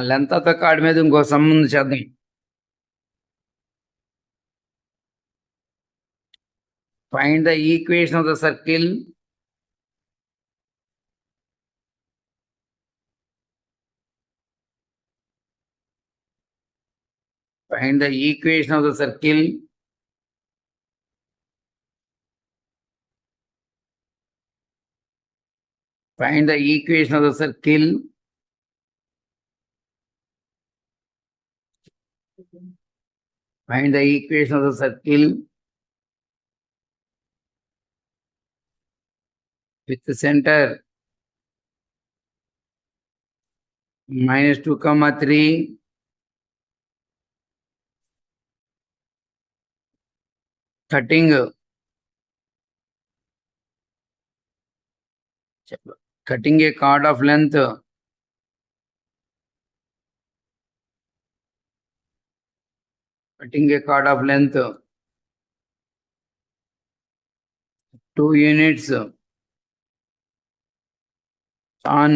Length of the card మీద ఇంకో some ఉంది చేద్దాం. Find the equation of the circle find the equation of the circle find the equation of the circle find the equation of the circle with the center -2, 3 cutting a chord of length cutting a chord of length 2 units on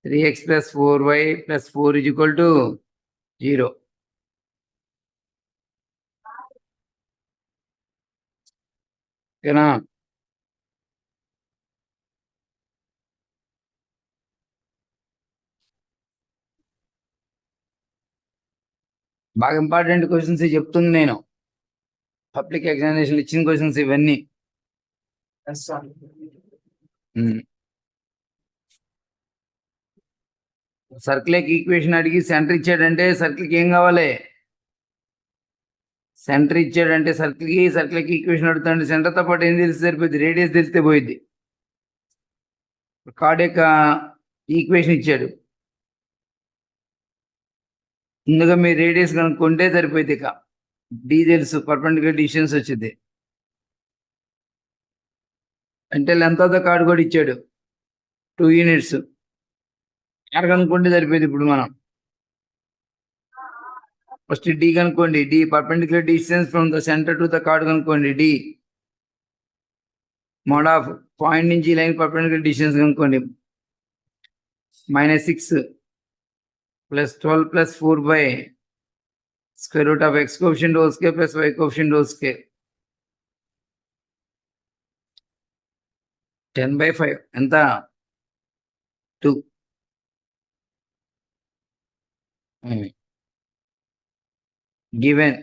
3x plus 4y plus 4 is equal to 0. ఓకేనా? బాగా important questions చెప్తుంది నేను. Public examination ఇచ్చిన questions ఇవన్నీ. సర్కిల్కి equation అడిగి centre ఇచ్చాడంటే సర్కిల్కి ఏం కావాలి? సెంటర్ ఇచ్చాడంటే సర్కిల్కి ఈక్వేషన్ అడుగుతాడు. సెంటర్తో పాటు ఏం తెలిసి సరిపోద్ది? రేడియస్ తెలిస్తే పోయింది. కార్డ్ యొక్క ఈక్వేషన్ ఇచ్చాడు, ముందుగా మీరు రేడియస్ కనుక్కుంటే సరిపోయింది. ఇక డి తెలుసు, పర్పెండిక్యులర్ డిస్టెన్స్ వచ్చింది. అంటే లెంత్ ఆఫ్ ద కార్డ్ కూడా ఇచ్చాడు 2 units. ఆర్ కనుక్కుంటే సరిపోయింది. ఇప్పుడు మనం ఫస్ట్ డి కనుక్కోండి. D perpendicular distance from the centre to the chord కనుక్కోండి. డి మోడ్ ఆఫ్ పాయింట్ నుంచి లైన్ పర్పెండిక్యులర్ డిస్టెన్స్ కనుక్కోండి. -6 plus 12 plus 4 by square root of x coefficient whole square plus y coefficient whole square. 10/5 ఎంత? 2. Given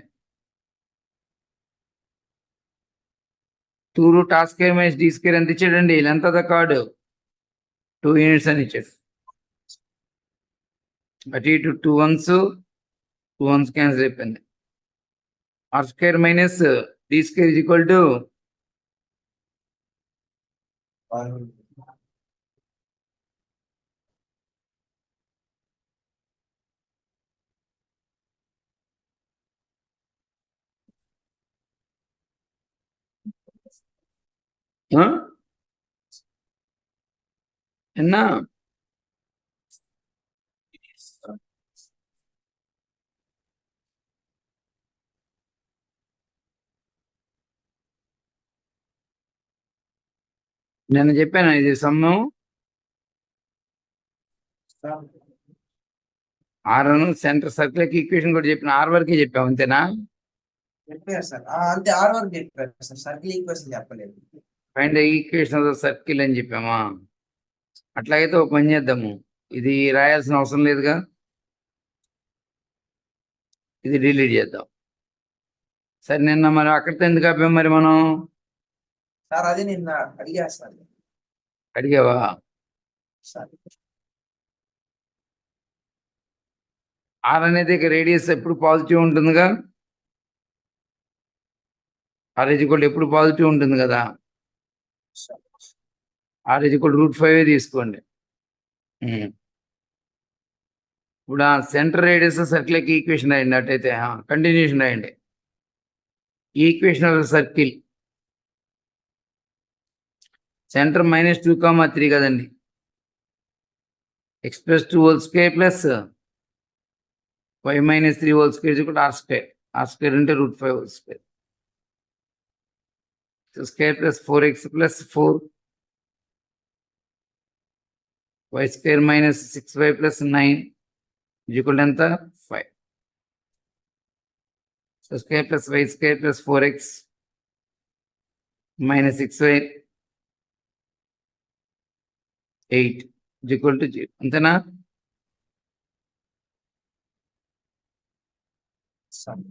2 root r square minus d square ఎంత ఇచ్చాడండి? Length of the card 2 units అని ఇచ్చాడు. అటు ఇటు 2 ones cancel అయిపోయింది. r square minus d square is equal to என்ன? నేను చెప్పాను ఇది సమ్ము ఆర్ అను సెంటర్ సర్కిల్ ఈక్వేషన్ కూడా చెప్పిన. ఆర్ వరకే చెప్పాము, అంతేనా? Find the equation of the circle అని చెప్పామా? అట్లాగైతే ఒక పని చేద్దాము, ఇది రాయాల్సిన అవసరం లేదుగా, ఇది డిలీట్ చేద్దాం. సరే, నిన్న మరి అక్కడితో ఎందుకు ఆపాం మరి మనం? సార్ అది నిన్న అడిగావా? ఆర్ అనేది రేడియస్ ఎప్పుడు పాజిటివ్ ఉంటుందిగా. ఆర్ ఈక్వల్ ఎప్పుడు పాజిటివ్ ఉంటుంది కదా. ఆర్ ఈక్వల్ √5 తీసుకోండి. ఇప్పుడు ఆ సెంటర్ రేడియస్ సర్కిల్కి ఈక్వేషన్ రాయండి. అట్టయితే కంటిన్యూషన్ రాయండి. Equation of the circle centre -2, 3 కదండి. x + 2 whole square plus y - 3 whole square = r square. r square అంటే √5 whole square. square plus 4x plus 4 y square minus 6y plus 9 equal ఎంత 5. So square plus y square plus 4x minus 6y 8 equal to 0. అంతేనా? Sir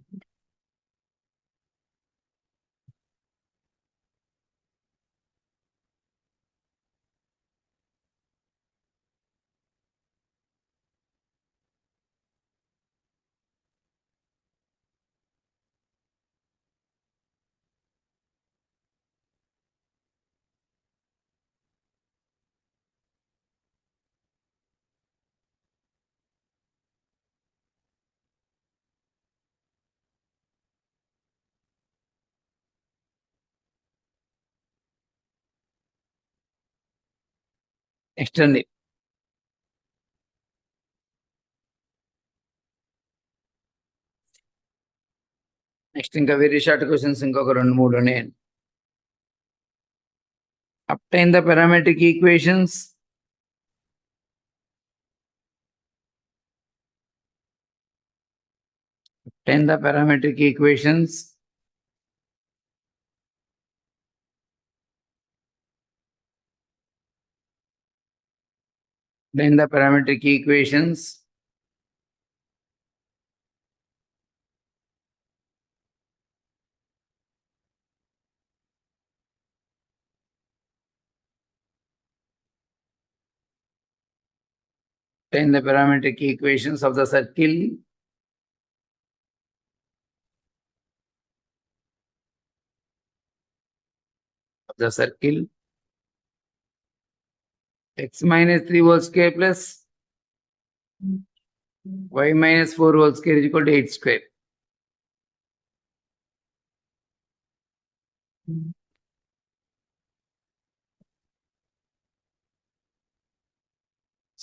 next అండి, next ఇంకా very short questions ఇంకొక 2-3 ఉన్నాయండి. obtain the parametric equations obtain the parametric equations obtain the parametric equations obtain the parametric equations of the circle x minus 3 whole square plus y minus 4 whole square is equal to 8 square.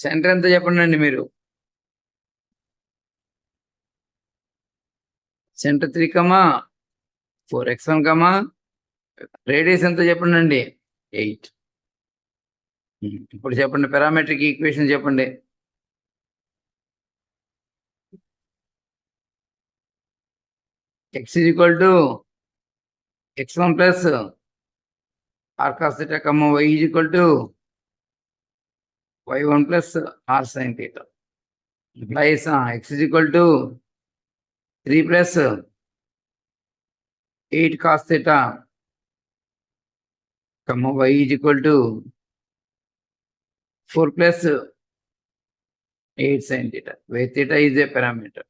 Centre ఎంత చెప్పండి మీరు? Centre 3, 4x1, radius ఎంత చెప్పండి? 8. ఇప్పుడు చెప్పండి parametric equation చెప్పండి. x is equal to x1 plus r cos theta, y is equal to y1 plus r sin theta. Implies x is equal to 3 plus 8 cos theta, y is equal to 4 plus 8 sin theta, where theta is a parameter.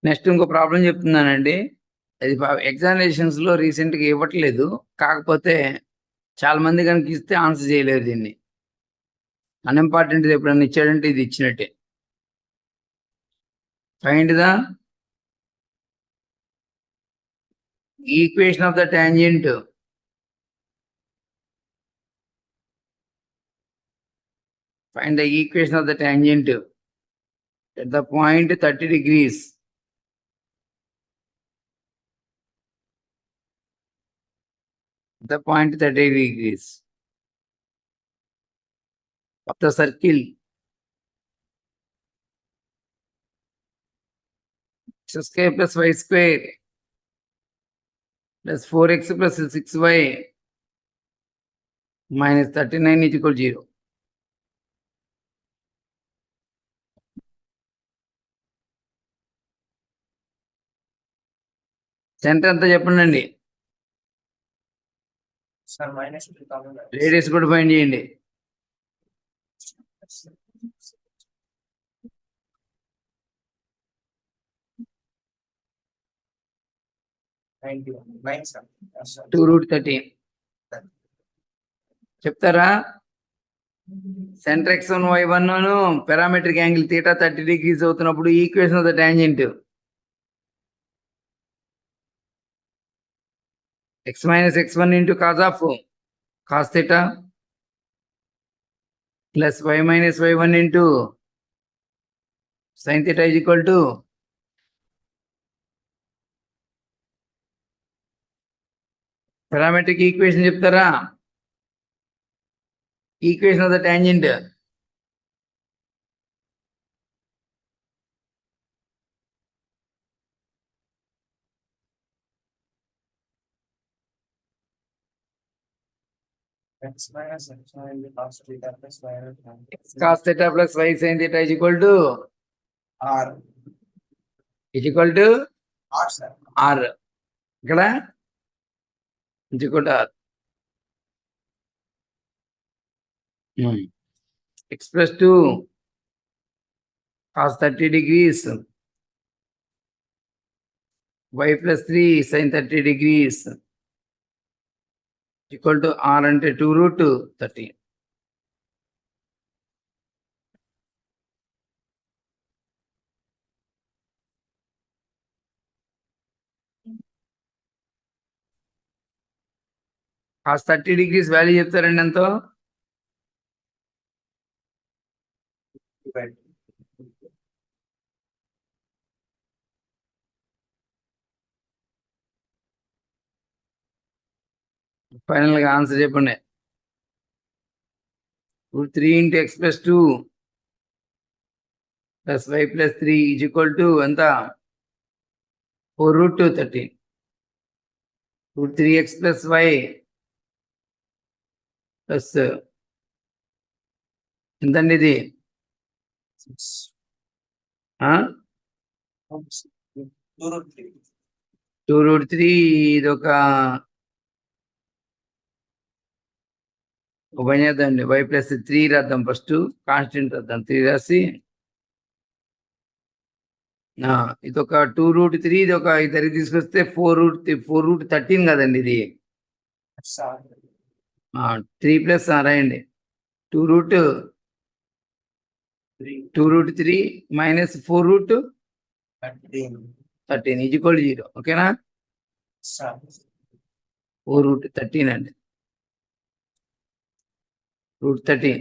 Next ఇంకో problem చెప్తున్నానండి. అది examinations లో recent గా ఇవ్వట్లేదు, కాకపోతే చాలా మంది కనుక ఇస్తే ఆన్సర్ చేయలేరు దీన్ని. అన్ఇంపార్టెంట్ ఎప్పుడన్నా ఇచ్చాడంటే ఇది ఇచ్చినట్టే. Find the equation of the tangent find the equation of the tangent at the point 30 degrees. The point 30 degrees of the circle x square plus y square plus 4x plus 6y minus 39 is equal to 0. Centre ఎంత చెప్పండి? Sir -2 radius కూడా find చేయండి. Sir 2√13 చెప్తారా? Centre x1 y1 parametric angle theta 30 degrees అవుతున్నప్పుడు equation of the tangent x minus x1 into cos of cos theta plus y minus y1 into sin theta is equal to parametric equation చెప్తారా? Equation of the tangent X minus X1 into cos theta plus Y x cos theta plus y sin theta is equal to R. R sir. r. ఇక్కడ is equal to r. x plus 2 cos 30 degrees y plus 3 sin 30 degrees equal to r అంటే 2 root 30. cos 30 degrees value చెప్తారండి ఎంతో? Right. Final గా answer చెప్పండి. root 3 into x plus 2 plus y plus 3 is equal to ఎంత? 4 root 30. root 3x plus y plus ఎంతండి ఇది? 6. ఆ? 2 root 3. 2 root 3 ఇది ఒక పని చేద్దామండి. y ప్లస్ 3 రాద్దాం. ఫస్ట్ కాన్స్టెంట్ రాద్దాం. 3 రాసి ఇది ఒక 2 root 3 ఇది ఒక ఇద్దరికి తీసుకొస్తే 4 root 13 కదండి ఇది. Sir. 3 ప్లస్ రాయండి. 2 root 3 minus 4 root 13 is equal to 0. ఓకేనా? Sir. 4 root 13 అండి. root 13.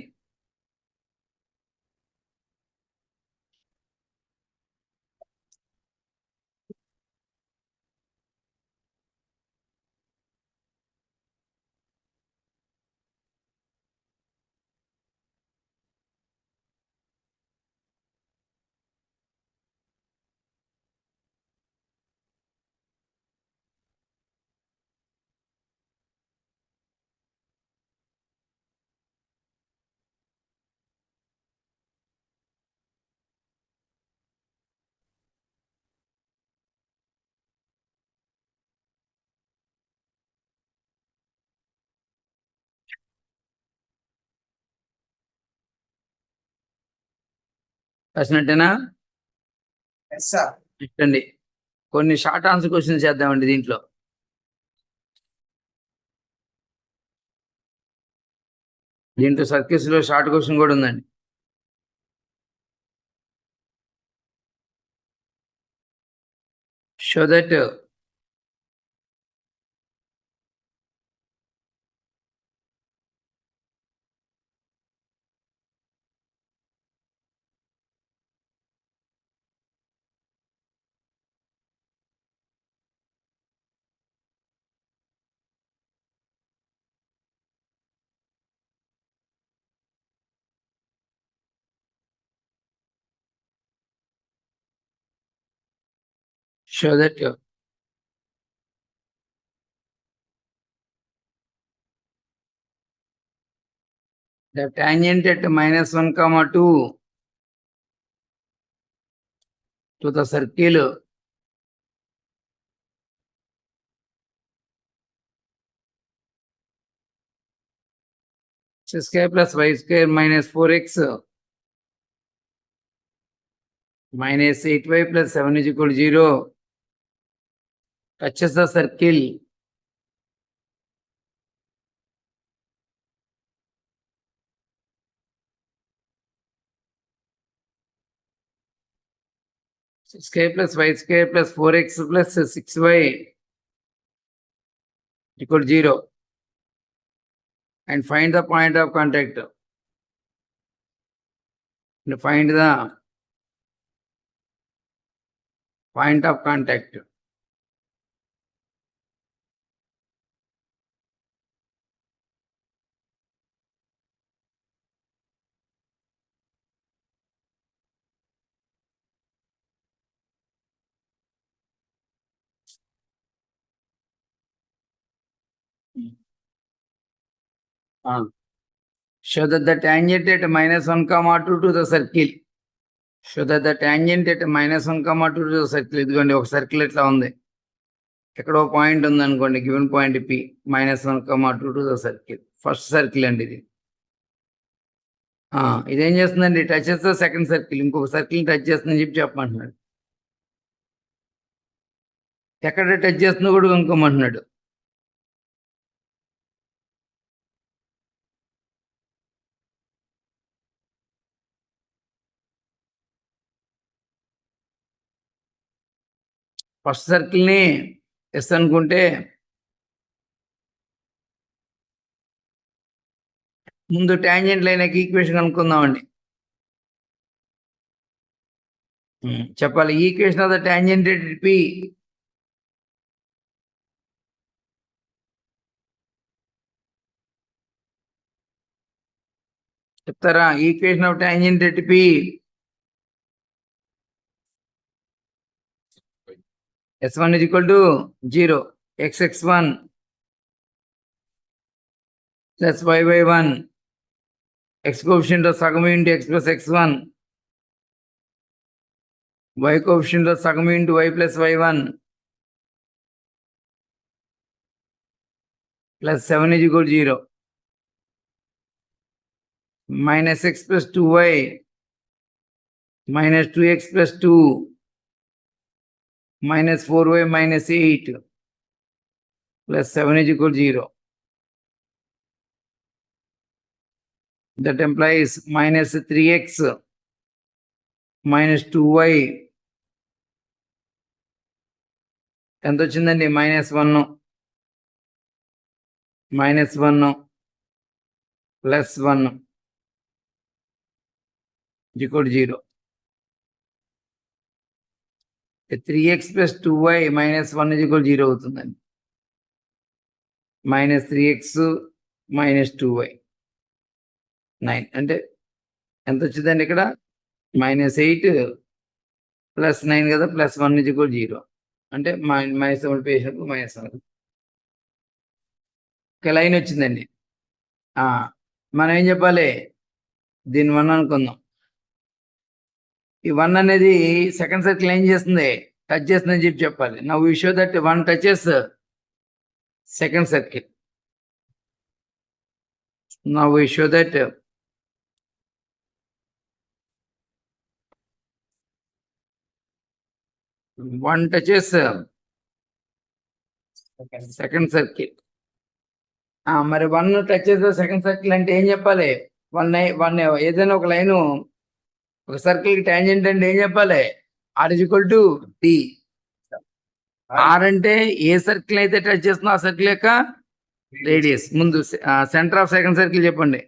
రాసినట్టేనా? Yes sir. ఇట్టండి. కొన్ని షార్ట్ ఆన్సర్ క్వశ్చన్స్ చేద్దామండి దీంట్లో. సర్కిల్స్ లో షార్ట్ క్వశ్చన్ కూడా ఉందండి. Show that the tangent at -1, 2 to the circle x square plus y square minus 4x minus 8y plus 7 is equal to 0 touches the circle 6k plus y square plus 4x plus 6y equal to 0. And find the point of contact. And find the point of contact. Show that the tangent at minus 1 comma 2 to the circle. Show that the tangent at minus 1 comma 2 to the circle. ఇదిగోండి ఒక circle ఎట్లా ఉంది. ఎక్కడో point ఉంది అనుకోండి, given point P minus 1 comma 2 to the circle. First circle అండి ఇది. ఇదేం చేస్తుందండి, టచ్ చేస్తే సెకండ్ సర్కిల్, ఇంకొక సర్కిల్ టచ్ చేస్తుందని చెప్పమంటున్నాడు. ఎక్కడ టచ్ చేస్తుందో కూడా కనుక్కోమంటున్నాడు. ఫస్ట్ సర్కిల్ని ఎస్ అనుకుంటే ముందు టాంజెంట్ లైన్కి ఈక్వేషన్ కనుక్కుందామండి. చెప్పాలి, equation of the tangent at P చెప్తారా? Equation of tangent at P S1 is equal to 0, xx1 plus y1, x coefficient of సగం into x plus x1, y coefficient of సగం into y plus y1 plus 7 is equal to 0, minus x plus 2y minus 2x plus 2 minus 4y minus 8 plus 7 is equal to 0. That implies minus 3x minus 2y ఎంత వచ్చిందండి? -1 plus 1 equal to 0. 3x plus 2y minus 1 is equal to 0 అవుతుందండి. minus 3x minus 2y 9 అంటే ఎంత వచ్చిందండి ఇక్కడ? -8 plus 9 కదా, plus 1 is equal to 0 అంటే -7 patient -1. ఒక లైన్ వచ్చిందండి. మనం ఏం చెప్పాలి? దీని 1 అనుకుందాం. ఈ 1 అనేది సెకండ్ సర్కిల్ ఏం చేస్తుంది? టచ్ చేస్తుందని చెప్పాలి. Now we show that 1 touches second circle. Now we show that 1 touches second circle. మరి 1 టచ్ చేసే సెకండ్ సర్కిల్ అంటే ఏం చెప్పాలి? 1 ఏదైనా ఒక లైను ఒక సర్కిల్ టాంజెంట్ అంటే ఏం చెప్పాలి? r is equal to d. r అంటే ఏ సర్కిల్ అయితే టచ్ చేస్తుందో ఆ సర్కిల్ యొక్క రేడియస్. ముందు సెంటర్ ఆఫ్ సెకండ్ సర్కిల్ చెప్పండి.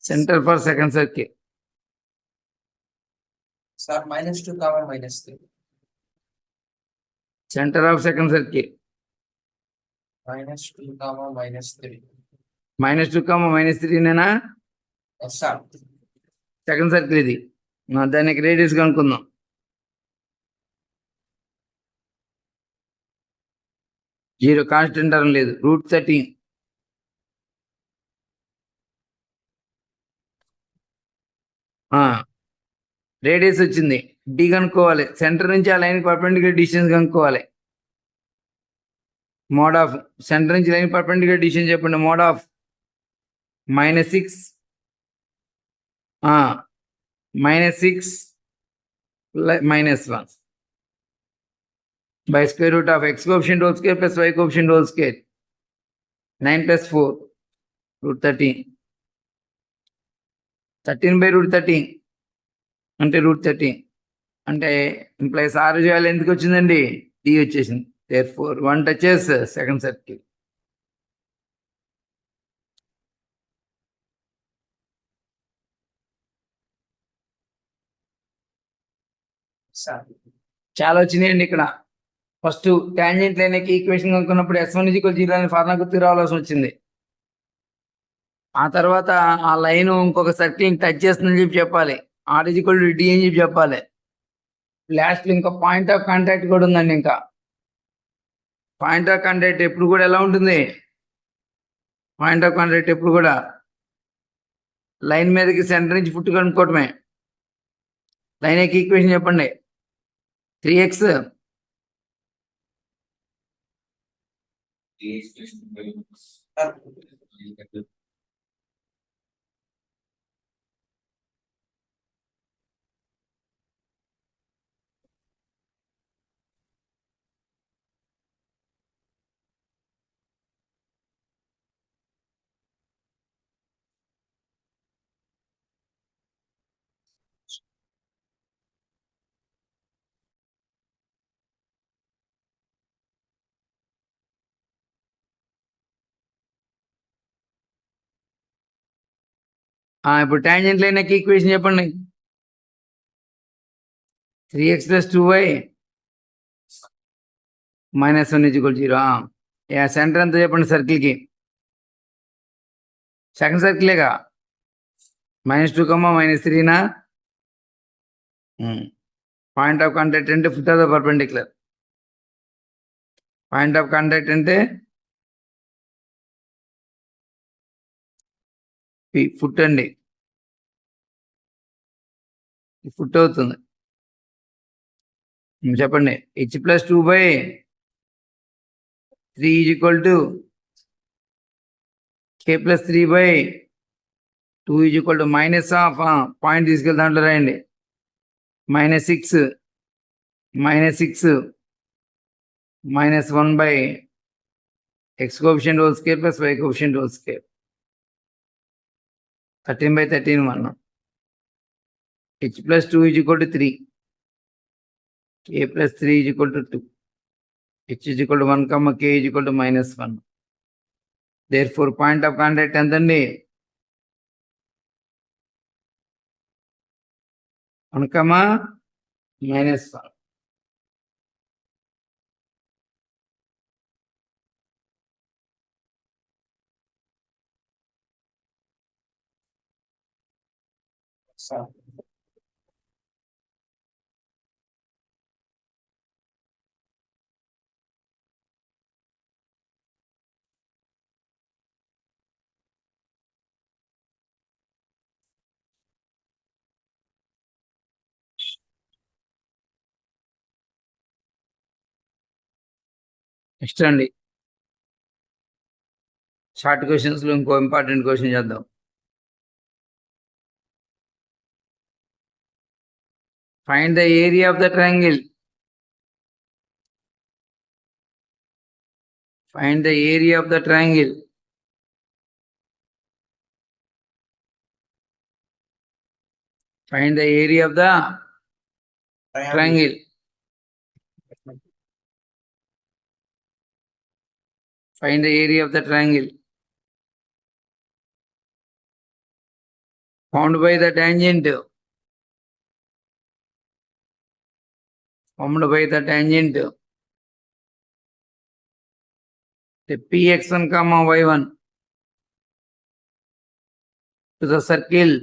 Centre for second circle sir -2 comma -3. Centre of second circle -2 comma -3. -2 -3 నేనా? Yes sir. సెకండ్ సర్కిల్ ఇది. దానికి రేడియస్ కనుక్కుందాం. జీరో కాన్స్టెంట్ టర్మ్ లేదు. √13 రేడియస్ వచ్చింది. డి కనుక్కోవాలి. సెంటర్ నుంచి ఆ లైన్ పర్పెండిక్యులర్ డిస్టెన్స్ కనుక్కోవాలి. మోడ్ ఆఫ్ సెంటర్ నుంచి లైన్ పర్పెండిక్యులర్ డిస్టెన్స్ చెప్పండి. Mode of -6 -6 -1 by square root of x coefficient whole square plus y coefficient whole square. 9 plus 4 √13. 13 by √13 అంటే √13 అంటే ఇంప్లైస్ ఆరు చేయాలి ఎందుకు వచ్చిందండి డి వచ్చేసింది therefore 1 touches second circle. sir. చాలా వచ్చినాయండి ఇక్కడ. ఫస్ట్ టాంజెంట్ లైన్కి ఈక్వేషన్ కనుక్కున్నప్పుడు S1 0 అని ఫార్ములా గుర్తు రావాల్సి వచ్చింది. ఆ తర్వాత ఆ లైన్ ఇంకొక సర్కిల్ టచ్ చేస్తుందని చెప్పి చెప్పాలి. R = D అని చెప్పి చెప్పాలి. లాస్ట్ ఇంకా పాయింట్ ఆఫ్ కాంటాక్ట్ కూడా ఉందండి. ఇంకా పాయింట్ ఆఫ్ కాంటాక్ట్ ఎప్పుడు కూడా ఎలా ఉంటుంది? పాయింట్ ఆఫ్ కాంటాక్ట్ ఎప్పుడు కూడా లైన్ మీదకి సెంటర్ నుంచి ఫుట్ కనుక్కోవటమే. లైన్ యొక్క ఈక్వేషన్ చెప్పండి. 3x ఇప్పుడు టాంజెంట్ లైన్ యొక్క ఈక్వేషన్ చెప్పండి. 3x + 2y - 1 = 0. సెంటర్ ఎంత చెప్పండి సర్కిల్కి? సెకండ్ సర్కిలేగా. -2, -3నా? పాయింట్ ఆఫ్ కాంటాక్ట్ అంటే foot of the perpendicular. Point of contact అంటే ఫుట్ అండి. ఫుట్ అవుతుంది. చెప్పండి. h + 2/3 = k + 3/2 = minus of point తీసుకెళ్ళి దాంట్లో రాయండి. -6 -1/x coefficient whole square + y coefficient whole square 13/13 1. h + 2 = 3, k + 3 = 2, h = 1, k = -1. therefore point of contact ఎంతండి? 1, -1. Sir. Next అండి short questions లో ఇంకో ఇంపార్టెంట్ క్వశ్చన్ చేద్దాం. Find the area of the triangle. Find the area of the triangle. Find the area of the triangle. Find the area of the triangle found by the tangent. Formed by the tangent. The px1, y1 to the circle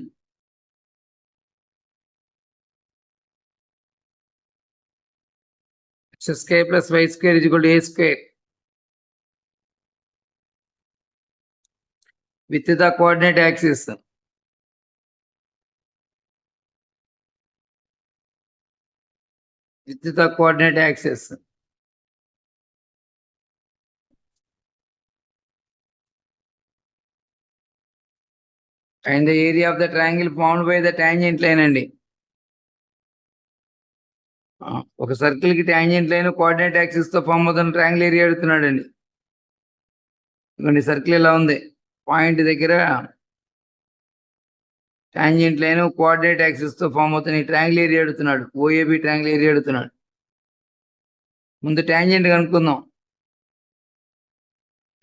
x square plus y square is equal to a square with the coordinate axis. With the coordinate axis. And the area of the triangle formed by the tangent line అండి. ఒక circle కి tangent line coordinate axis తో form అవుతున్న triangle area అడుగుతున్నాడు అండి. ఇదిగోండి circle ఇలా ఉంది. పాయింట్ దగ్గర టాంజెంట్ లైన్ కోఆర్డినేట్ యాక్సిస్ తో ఫామ్ అవుతున్న ట్రయాంగిల్ ఏరియా అడుగుతున్నాడు. ఓఏబి ట్రయాంగిల్ ఏరియా అడుగుతున్నాడు. ముందు టాంజెంట్ కనుక్కుందాం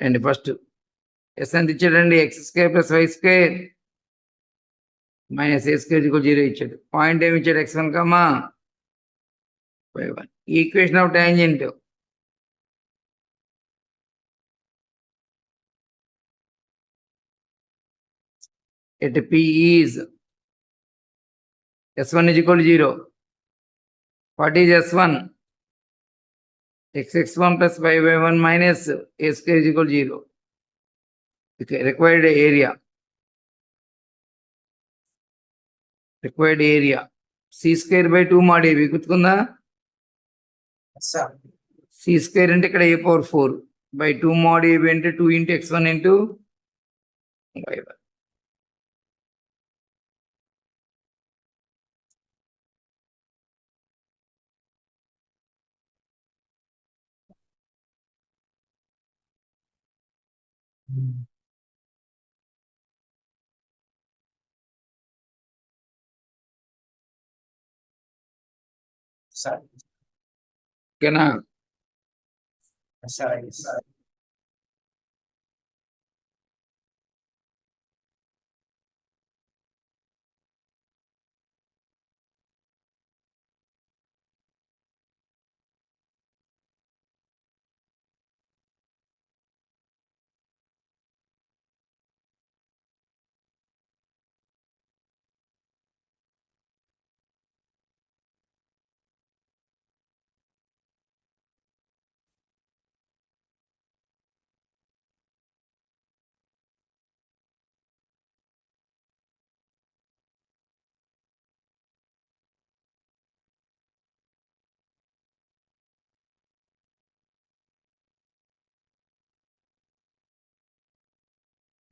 అండి. ఫస్ట్ ఎస్ ఎంత ఇచ్చాడండి? X square plus y square minus a square equal 0 ఇచ్చాడు. పాయింట్ ఏమి ఇచ్చాడు? x1 comma y1. Equation of tangent at P is S1 is equal to 0. What is S1? X1 plus y1 minus a square is equal to 0. Okay, required area. C square by 2 mod AB. గుర్తుకుందా? sir. C square అంటే ఇక్కడ a power 4 by 2 mod AB అంటే 2 into x1 into y1. Sir. ఓకేనా? Sir. Sir.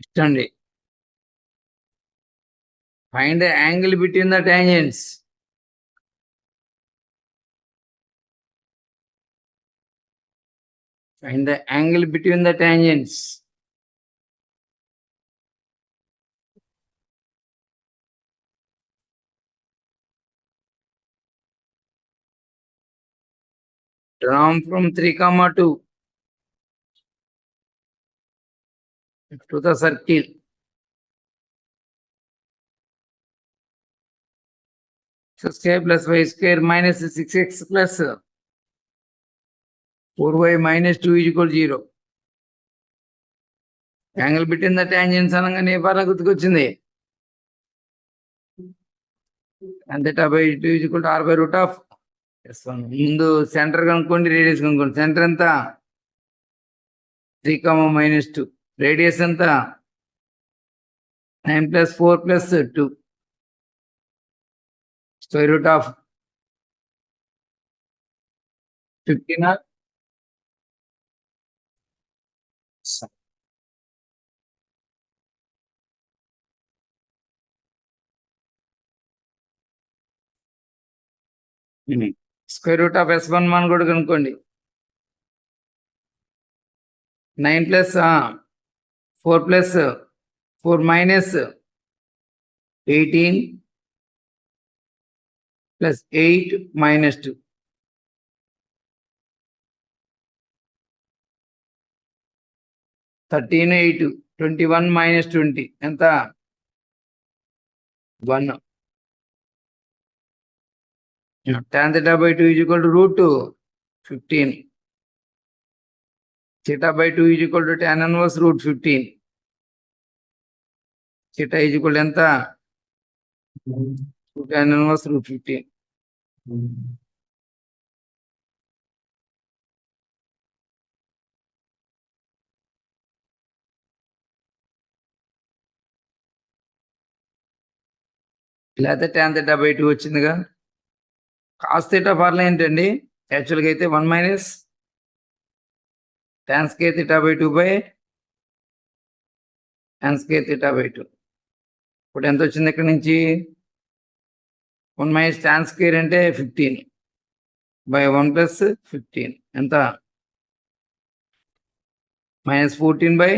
ఇష్టండి. Find the angle between the tangents. Find the angle between the tangents. Drawn from 3, 2 to the circle. X square plus y square minus 6x plus 4y minus 2 is equal to 0. Angle between the tangents అనగానే ఏ formula గుర్తుకొచ్చింది? and theta by 2 is equal to r by root of s1. ముందు centre కనుక్కోండి, radius కనుక్కోండి. Centre ఎంత? 3, minus 2. Radius ఎంత? 9 plus 4 plus 2. Square root of 15 or Sir. Square root of S1 మనం కూడా కనుక్కోండి. 9 plus 4 plus 4 minus 18 plus 8 minus 2. 13, 8, 21 minus 20. ఎంత? 1. Tan theta by 2 is equal to root 15. Theta by 2 is equal to tan inverse root 15. Theta is equal to ఎంత? Tan inverse root 15. లేకపోతే tan theta by 2 వచ్చిందిగా. Cos theta formula ఏంటండి? యాక్చువల్గా అయితే 1 minus tan square theta by 2 by tan square theta by 2. ఇప్పుడు ఎంత వచ్చింది ఇక్కడ నుంచి? 1 minus tan square అంటే 15 by 1 plus 15. ఎంత? minus 14 by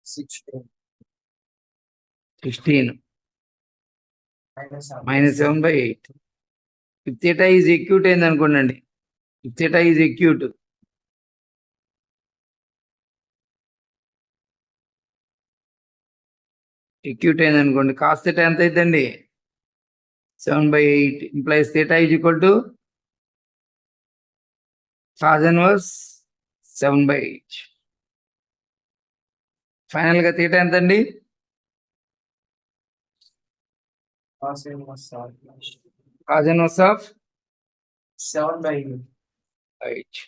16. 16. Minus 7/8. If theta is acute అయింది అనుకోండి, if theta is acute, acute అయింది అనుకోండి, cos theta ఎంత అవుతుందండి? 7/8 implies theta is equal to cos inverse 7/8. Final గా theta ఎంత అండి? Cos inverse cos inverse of 7/8. 8.